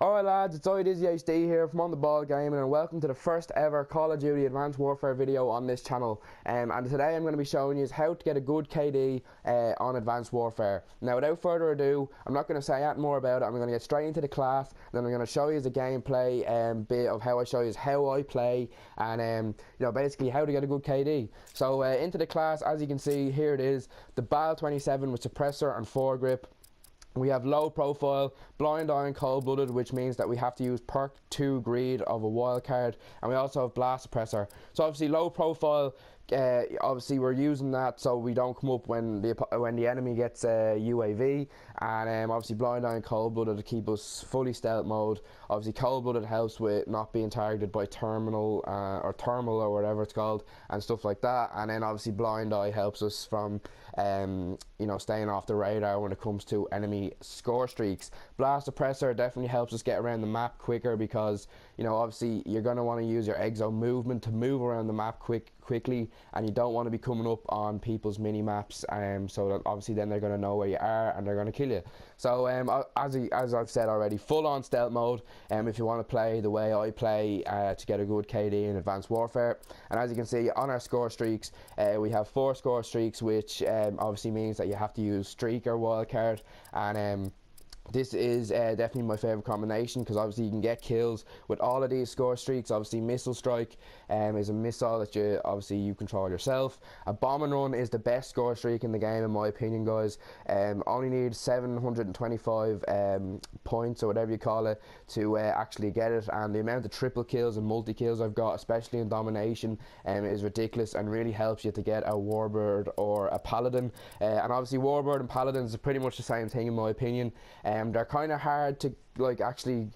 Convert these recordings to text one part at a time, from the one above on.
Alright lads, it's iDizzyHD here from On The Ball Gaming, and welcome to the first ever Call of Duty Advanced Warfare video on this channel. And today I'm going to be showing you how to get a good KD on Advanced Warfare. Now without further ado, I'm not going to say anything more about it. I'm going to get straight into the class, then I'm going to show you the gameplay bit of how I show you how I play, and basically how to get a good KD. So into the class, as you can see, here it is, the BAL 27 with suppressor and foregrip. We have low profile, blind eye and cold blooded, which means that we have to use perk 2 greed of a wild card, and we also have blast suppressor. So obviously low profile, obviously we're using that so we don't come up when the enemy gets UAV, and obviously blind eye and cold blooded to keep us fully stealth mode. Obviously cold blooded helps with not being targeted by terminal or thermal or whatever it's called and stuff like that, and then obviously blind eye helps us from staying off the radar when it comes to enemy score streaks. Blast suppressor definitely helps us get around the map quicker because obviously you're going to want to use your exo movement to move around the map quickly, and you don't want to be coming up on people's mini maps, so that obviously then they're going to know where you are and they're going to kill you. So as I've said already, full on stealth mode if you want to play the way I play to get a good KD in Advanced Warfare. And as you can see on our score streaks, we have 4 score streaks, which obviously means that you have to use streak or wildcard, and this is definitely my favourite combination because obviously you can get kills with all of these score streaks. Obviously missile strike is a missile that you control yourself. A bomb and run is the best score streak in the game in my opinion, guys. Only need 725 points or whatever you call it to actually get it, and the amount of triple kills and multi kills I've got, especially in domination, is ridiculous and really helps you to get a warbird or a paladin. And obviously warbird and paladins are pretty much the same thing in my opinion. They're kind of hard to actually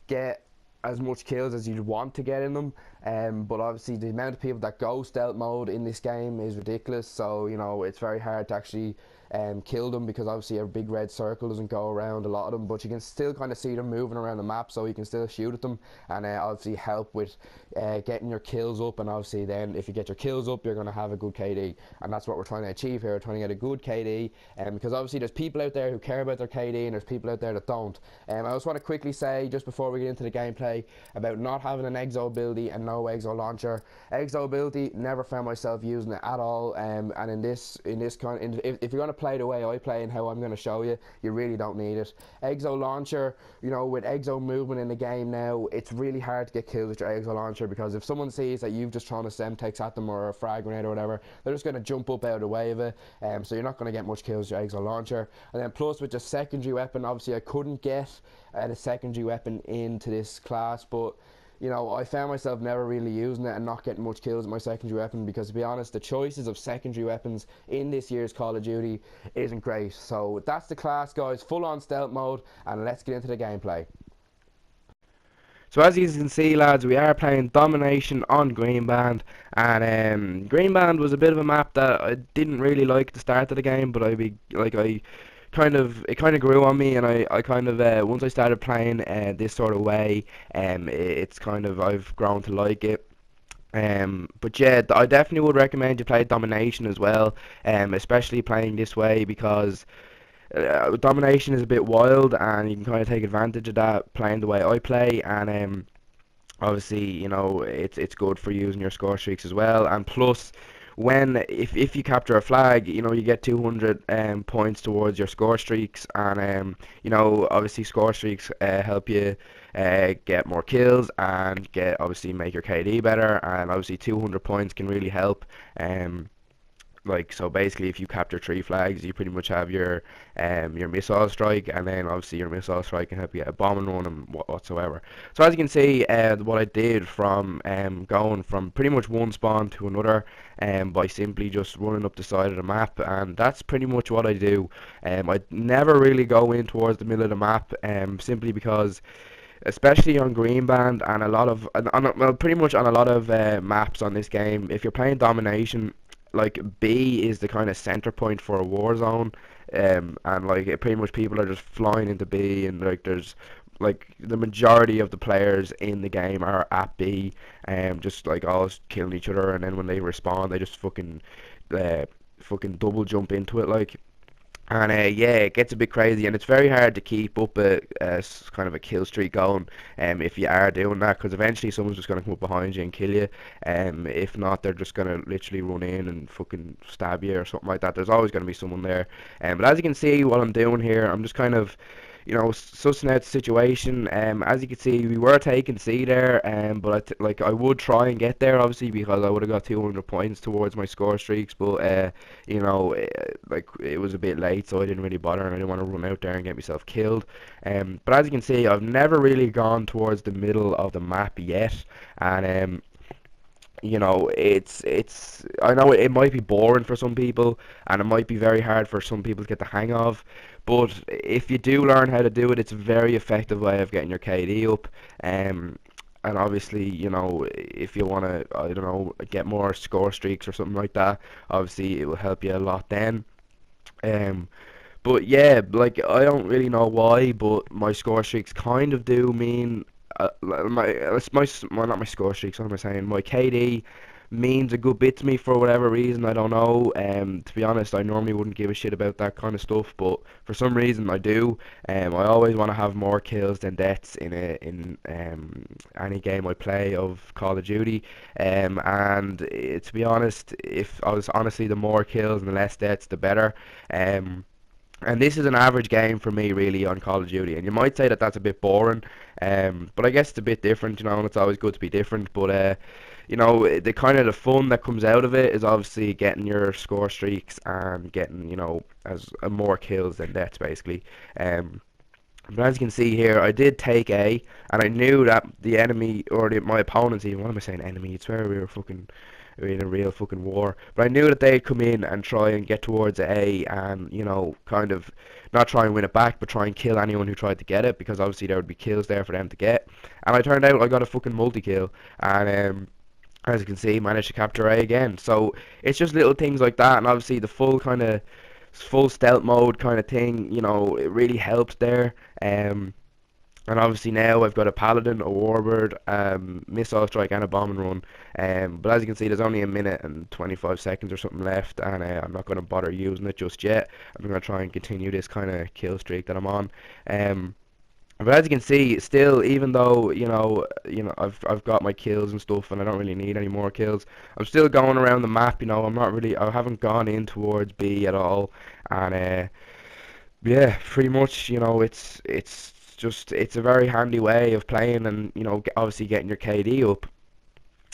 get as much kills as you'd want to get in them, but obviously the amount of people that go stealth mode in this game is ridiculous, so it's very hard to actually kill them because obviously a big red circle doesn't go around a lot of them, but you can still kind of see them moving around the map, so you can still shoot at them and obviously help with getting your kills up. And obviously then if you get your kills up, you're going to have a good KD, and that's what we're trying to achieve here. We're trying to get a good KD, because obviously there's people out there who care about their KD and there's people out there that don't. I just want to quickly say, just before we get into the gameplay, about not having an exo ability and no exo launcher. Exo ability, never found myself using it at all, and if you're going to play the way I play and how I'm going to show you, you really don't need it. Exo launcher, with exo movement in the game now, it's really hard to get kills with your exo launcher, because if someone sees that you've just thrown a semtex at them or a frag grenade or whatever, they're just going to jump up out of the way of it, so you're not going to get much kills with your exo launcher. And then plus with the secondary weapon, obviously I couldn't get a secondary weapon into this class, but I found myself never really using it and not getting much kills with my secondary weapon, because to be honest, the choices of secondary weapons in this year's Call of Duty isn't great. So that's the class, guys, full on stealth mode, and let's get into the gameplay. So as you can see, lads, we are playing domination on Green Band, and Green Band was a bit of a map that I didn't really like at the start of the game, but it kind of grew on me, and I kind of once I started playing this sort of way, it's kind of, I've grown to like it. But yeah, I definitely would recommend you play domination as well, especially playing this way, because domination is a bit wild and you can kind of take advantage of that playing the way I play. And obviously it's good for using your score streaks as well, and plus if you capture a flag, you get 200 points towards your score streaks, and obviously score streaks help you get more kills and obviously make your KD better, and obviously 200 points can really help. So basically, if you capture 3 flags, you pretty much have your missile strike, and then obviously your missile strike can help you get a bomb and run and whatsoever. So as you can see, what I did from going from pretty much one spawn to another, by simply just running up the side of the map, and that's pretty much what I do. I never really go in towards the middle of the map, simply because, especially on Green Band and pretty much on a lot of maps on this game, if you're playing domination, like B is the kind of center point for a war zone, and pretty much people are just flying into B, and there's the majority of the players in the game are at B, just all killing each other, and then when they respawn they just fucking double jump into it. And yeah, it gets a bit crazy, and it's very hard to keep up a kind of a kill streak going. If you are doing that, because eventually someone's just gonna come up behind you and kill you. If not, they're just gonna literally run in and fucking stab you or something like that. There's always gonna be someone there. But as you can see, what I'm doing here, I'm just kind of, sussing out the situation. As you can see, we were taking C there, but like I would try and get there obviously because I would have got 200 points towards my score streaks, but like it was a bit late, so I didn't really bother, and I didn't want to run out there and get myself killed. But as you can see, I've never really gone towards the middle of the map yet, and it's I know it might be boring for some people, and it might be very hard for some people to get the hang of, but if you do learn how to do it, it's a very effective way of getting your KD up. And obviously, if you want to, I don't know, get more score streaks or something like that, obviously it will help you a lot then. Um, but yeah, like I don't really know why, but my score streaks kind of do mean well, not my score streaks. What am I saying? My KD means a good bit to me for whatever reason. I don't know. To be honest, I normally wouldn't give a shit about that kind of stuff, but for some reason I do. I always want to have more kills than deaths in any game I play of Call of Duty. And to be honest, if I was honestly the more kills and the less deaths, the better. Um, and this is an average game for me, really, on Call of Duty. And you might say that that's a bit boring, but I guess it's a bit different, and it's always good to be different. But the kind of the fun that comes out of it is obviously getting your score streaks and getting, as more kills than deaths, basically. But as you can see here, I did take A, and I knew that the enemy, or my opponents even, what am I saying, enemy? It's where we were in a real fucking war. But I knew that they'd come in and try and get towards A and, kind of not try and win it back, but try and kill anyone who tried to get it, because obviously there would be kills there for them to get. And I turned out I got a fucking multi-kill, and as you can see, managed to capture A again. So it's just little things like that, and obviously the full stealth mode kind of thing, it really helps there. And obviously now I've got a paladin, a warbird, missile strike, and a bomb and run. But as you can see, there's only a minute and 25 seconds or something left, and I'm not going to bother using it just yet. I'm going to try and continue this kind of kill streak that I'm on. But as you can see, still, even though I've got my kills and stuff, and I don't really need any more kills, I'm still going around the map. I haven't gone in towards B at all, and yeah, pretty much, it's a very handy way of playing, and obviously getting your KD up.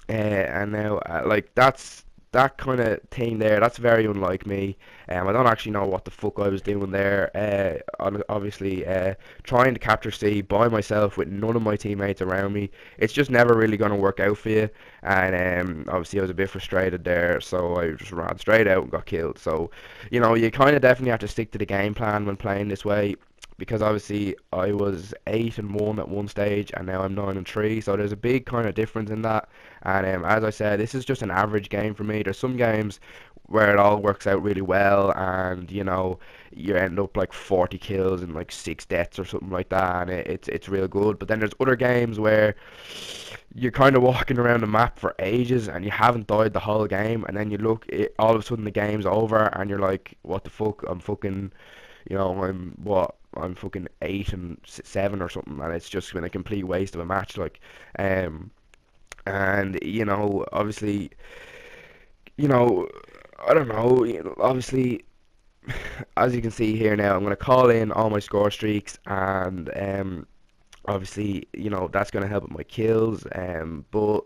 And now, like that kind of thing there, that's very unlike me. I don't actually know what the fuck I was doing there. Obviously, trying to capture C by myself with none of my teammates around me, it's just never really going to work out for you. And obviously, I was a bit frustrated there, so I just ran straight out and got killed. So, you kind of definitely have to stick to the game plan when playing this way, because obviously I was 8-1 at one stage, and now I'm 9-3, so there's a big kind of difference in that. And as I said, this is just an average game for me. There's some games where it all works out really well, and you end up like 40 kills and like 6 deaths or something like that, and it's real good. But then there's other games where you're kind of walking around the map for ages and you haven't died the whole game, and then you look, all of a sudden the game's over, and you're like, what the fuck? I'm fucking, I'm fucking 8-7 or something, and it's just been a complete waste of a match, like. And obviously, you know, I don't know, obviously, as you can see here now, I'm going to call in all my score streaks, and obviously, that's going to help with my kills, but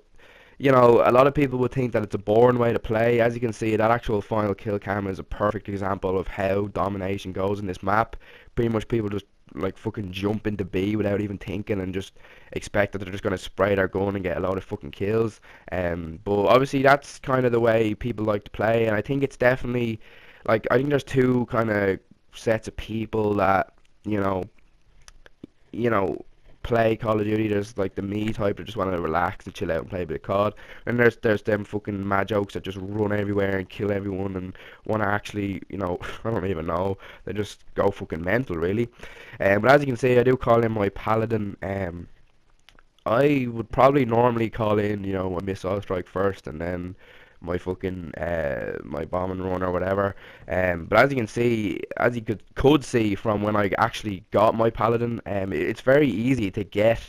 a lot of people would think that it's a boring way to play. As you can see, that actual final kill cam is a perfect example of how domination goes in this map. Pretty much people just like fucking jump into B without even thinking, and just expect that they're just going to spray their gun and get a lot of fucking kills. But obviously that's kind of the way people like to play, and I think it's definitely, like, I think there's two kind of sets of people that, you know, you know, play Call of Duty. There's like the me type that just want to relax and chill out and play a bit of COD, and there's them fucking mad jokes that just run everywhere and kill everyone and want to actually, I don't even know, they just go fucking mental, really. But as you can see, I do call in my paladin. I would probably normally call in, a missile strike first, and then my fucking my bombing run or whatever. But as you can see, as you could see from when I actually got my paladin, it's very easy to get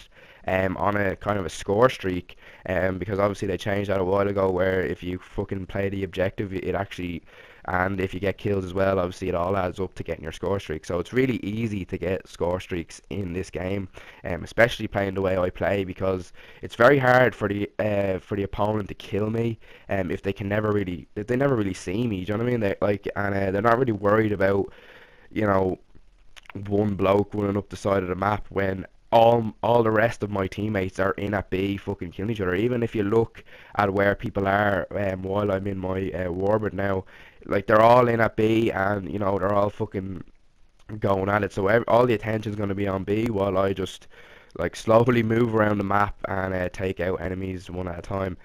on a kind of a score streak, because obviously they changed that a while ago, where if you fucking play the objective, it actually, and if you get kills as well, obviously it all adds up to getting your score streak. So it's really easy to get score streaks in this game, especially playing the way I play, because it's very hard for the opponent to kill me, if they never really see me. Do you know what I mean? They're not really worried about, you know, one bloke running up the side of the map when all the rest of my teammates are in at B fucking killing each other. Even if you look at where people are, while I'm in my warbird now, like they're all in at B, and you know they're all fucking going at it. So all the attention's going to be on B, while I just like slowly move around the map and take out enemies one at a time.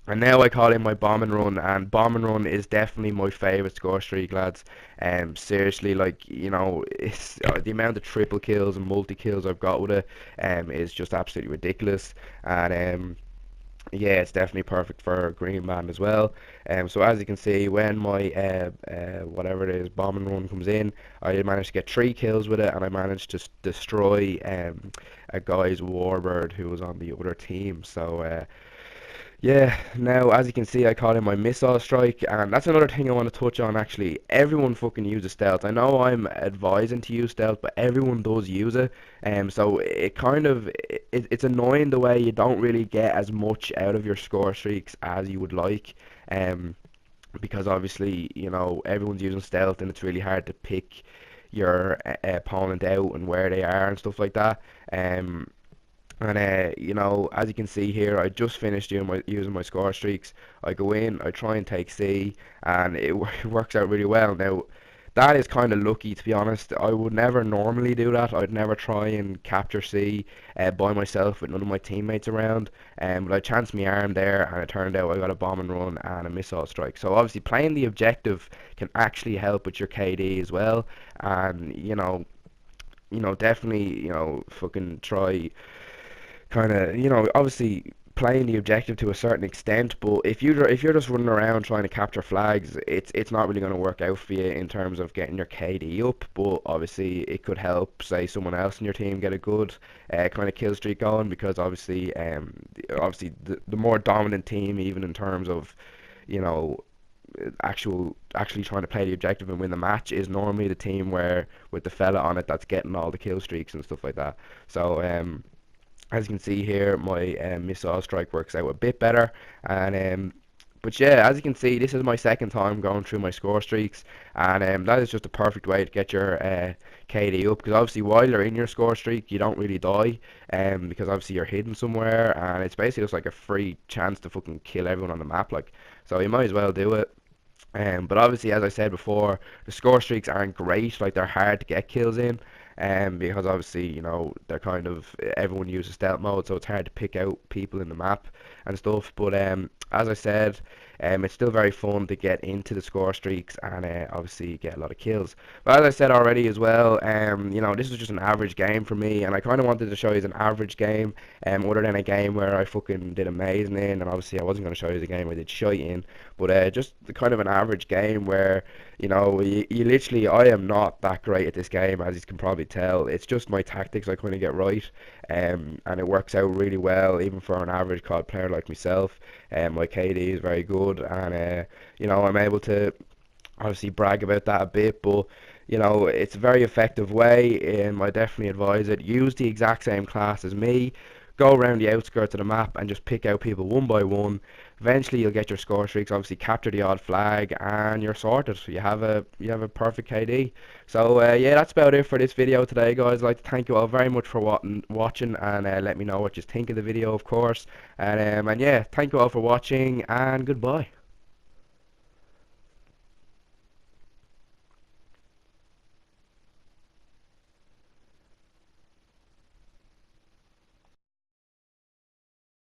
And now I call in my bombing run, and bombing run is definitely my favourite score streak, lads. Seriously, like, you know, it's the amount of triple kills and multi kills I've got with it is just absolutely ridiculous. And yeah, it's definitely perfect for green band as well. So as you can see, when my whatever it is bombing run comes in, I managed to get 3 kills with it, and I managed to destroy a guy's warbird who was on the other team. So yeah, now as you can see, I call in my missile strike, and that's another thing I want to touch on actually. Everyone fucking uses stealth. I know I'm advising to use stealth, but everyone does use it. So it kind of it's annoying the way you don't really get as much out of your score streaks as you would like. Because obviously, you know, everyone's using stealth, and it's really hard to pick your opponent out and where they are and stuff like that. And you know, as you can see here, I just finished using my score streaks. I go in, I try and take C, and it works out really well. Now, that is kind of lucky, to be honest. I would never normally do that. I'd never try and capture C by myself with none of my teammates around. But I chanced my arm there, and it turned out I got a bomb and run and a missile strike. So obviously, playing the objective can actually help with your KD as well. And definitely, fucking try. Kind of, obviously playing the objective to a certain extent, but if you're just running around trying to capture flags, it's not really going to work out for you in terms of getting your KD up. But obviously it could help, say, someone else in your team get a good kind of kill streak going, because obviously the more dominant team, even in terms of, you know, actually trying to play the objective and win the match, is normally the team where with the fella on it that's getting all the kill streaks and stuff like that. So as you can see here, my missile strike works out a bit better. And but yeah, as you can see, this is my second time going through my score streaks, and that is just a perfect way to get your KD up, because obviously while you're in your score streak, you don't really die, because obviously you're hidden somewhere, and it's basically just like a free chance to fucking kill everyone on the map, like, so you might as well do it. But obviously, as I said before, the score streaks aren't great. Like, they're hard to get kills in, because obviously, you know, they're kind of, everyone uses stealth mode, so it's hard to pick out people in the map and stuff. But as I said, it's still very fun to get into the score streaks and obviously get a lot of kills. But as I said already as well, this is just an average game for me, and I kind of wanted to show you an average game, other than a game where I fucking did amazing in, and obviously I wasn't going to show you the game where I did shite in, but just kind of an average game where, you know, you literally, I am not that great at this game, as you can probably tell. It's just my tactics I kind of get right, and it works out really well, even for an average COD player like myself. My KD is very good, and I'm able to obviously brag about that a bit, but it's a very effective way, and I definitely advise it. Use the exact same class as me, go around the outskirts of the map and just pick out people one by one. Eventually you'll get your score streaks, obviously capture the odd flag, and you're sorted. You have a perfect KD. So yeah, that's about it for this video today, guys. I'd like to thank you all very much for watching, and let me know what you think of the video, of course. And yeah, thank you all for watching, and goodbye.